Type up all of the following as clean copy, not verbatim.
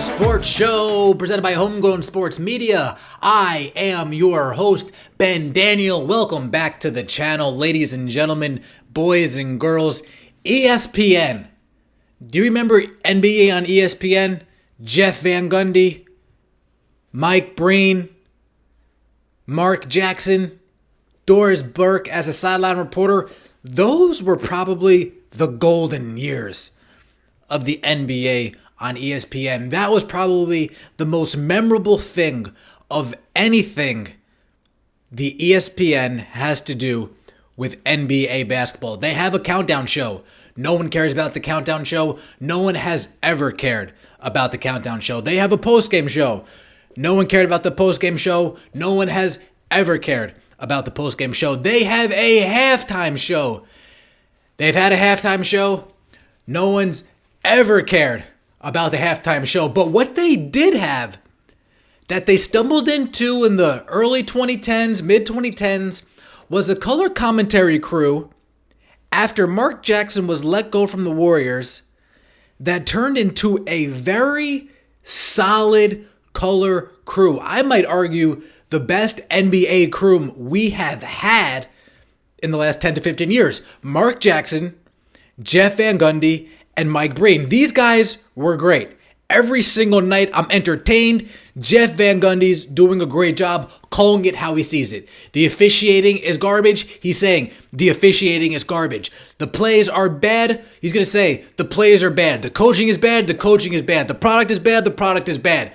Sports Show presented by Homegrown Sports Media. I am your host, Ben Daniel. Welcome back to the channel, ladies and gentlemen, boys and girls. ESPN. Do you remember NBA on ESPN? Jeff Van Gundy, Mike Breen, Mark Jackson, Doris Burke as a sideline reporter. Those were probably the golden years of the NBA on ESPN. That was probably the most memorable thing of anything the ESPN has to do with NBA basketball. They have a countdown show. No one cares about the countdown show. No one has ever cared about the countdown show. They have a postgame show. No one cared about the postgame show. No one has ever cared about the postgame show. They have a halftime show. They've had a halftime show. No one's ever cared about the halftime show. But what they did have that they stumbled into in the early 2010s, mid 2010s, was a color commentary crew after Mark Jackson was let go from the Warriors that turned into a very solid color crew. I might argue the best NBA crew we have had in the last 10 to 15 years. Mark Jackson, Jeff Van Gundy, and Mike Breen. These guys were great. Every single night I'm entertained. Jeff Van Gundy's doing a great job calling it how he sees it. The officiating is garbage. He's saying the officiating is garbage. The plays are bad. He's going to say the plays are bad. The coaching is bad. The coaching is bad. The product is bad. The product is bad.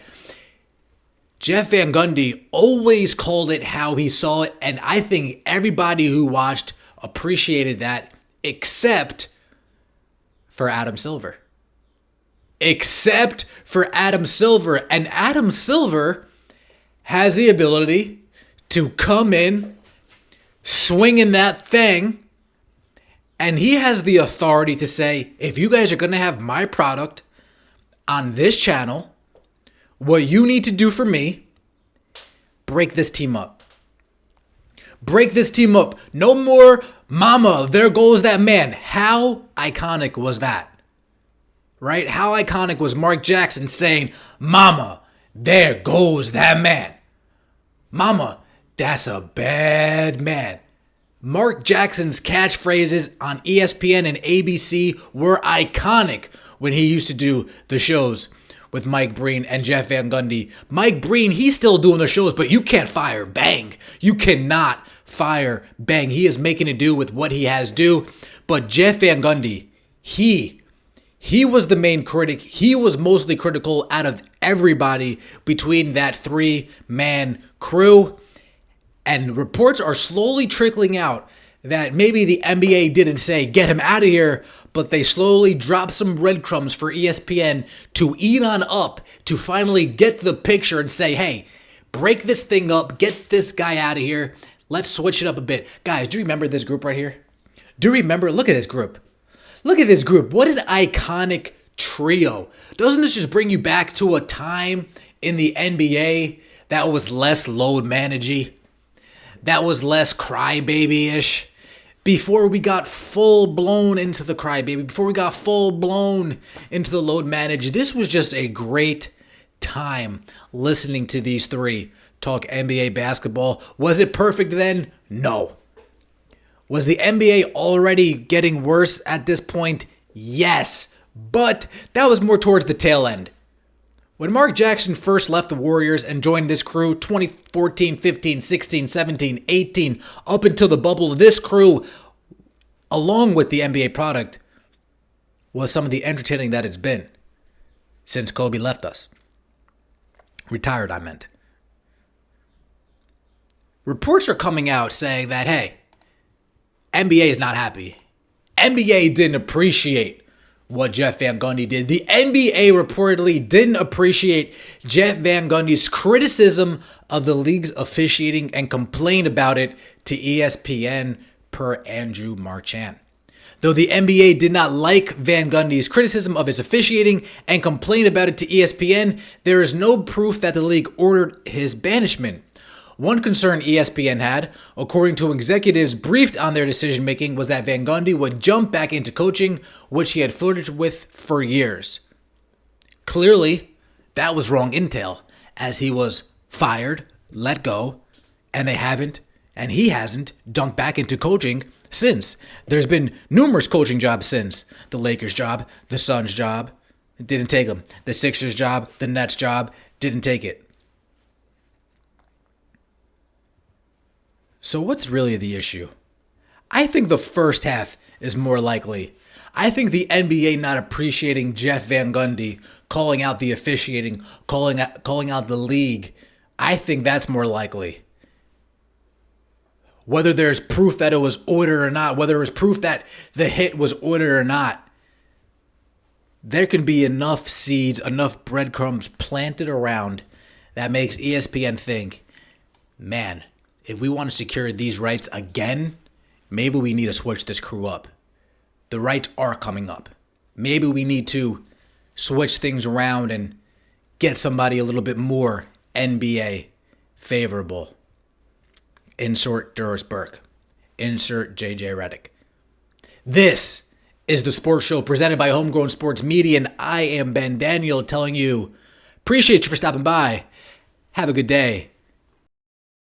Jeff Van Gundy always called it how he saw it, and I think everybody who watched appreciated that except for Adam Silver. Except for Adam Silver. And Adam Silver has the ability to come in, swinging that thing, and he has the authority to say, if you guys are going to have my product on this channel, what you need to do for me, break this team up. Break this team up. No more, mama, there goes that man. How iconic was that? Right? How iconic was Mark Jackson saying, mama, there goes that man. Mama, that's a bad man. Mark Jackson's catchphrases on ESPN and ABC were iconic when he used to do the shows with Mike Breen and Jeff Van Gundy. Mike Breen, he's still doing the shows, but you can't fire Bang. You cannot fire Bang. He is making it do with what he has do. But Jeff Van Gundy, he was the main critic. He was mostly critical out of everybody between that three-man crew. And reports are slowly trickling out that maybe the NBA didn't say, get him out of here, but they slowly dropped some breadcrumbs for ESPN to eat on up to finally get the picture and say, hey, break this thing up, get this guy out of here. Let's switch it up a bit. Guys, do you remember this group right here? Do you remember? Look at this group. Look at this group. What an iconic trio. Doesn't this just bring you back to a time in the NBA that was less load managey? That was less crybaby-ish? Before we got full-blown into the crybaby, before we got full-blown into the load manage, this was just a great time listening to these three talk NBA basketball. Was it perfect then? No. Was the NBA already getting worse at this point? Yes. But that was more towards the tail end. When Mark Jackson first left the Warriors and joined this crew, 2014, 15, 16, 17, 18, up until the bubble, this crew, along with the NBA product, was some of the entertaining that it's been since Kobe left us. Retired, I meant. Reports are coming out saying that, hey, NBA is not happy. NBA didn't appreciate what Jeff Van Gundy did. The NBA reportedly didn't appreciate Jeff Van Gundy's criticism of the league's officiating and complained about it to ESPN per Andrew Marchand. Though the NBA did not like Van Gundy's criticism of his officiating and complained about it to ESPN, there is no proof that the league ordered his banishment. One concern ESPN had, according to executives briefed on their decision-making, was that Van Gundy would jump back into coaching, which he had flirted with for years. Clearly, That was wrong intel, as he was fired, let go, and he hasn't dunked back into coaching since. There's been numerous coaching jobs since. The Lakers job, the Suns job, it didn't take him. The Sixers job, the Nets job, didn't take it. So what's really the issue? I think the first half is more likely. I think the NBA not appreciating Jeff Van Gundy, calling out the officiating, calling out the league, I think that's more likely. Whether there's proof that it was ordered or not, whether it was proof that the hit was ordered or not, there can be enough seeds, enough breadcrumbs planted around that makes ESPN think, man, if we want to secure these rights again, maybe we need to switch this crew up. The rights are coming up. Maybe we need to switch things around and get somebody a little bit more NBA favorable. Insert Doris Burke. Insert JJ Redick. This is the sports show presented by Homegrown Sports Media, and I am Ben Daniel telling you, appreciate you for stopping by. Have a good day.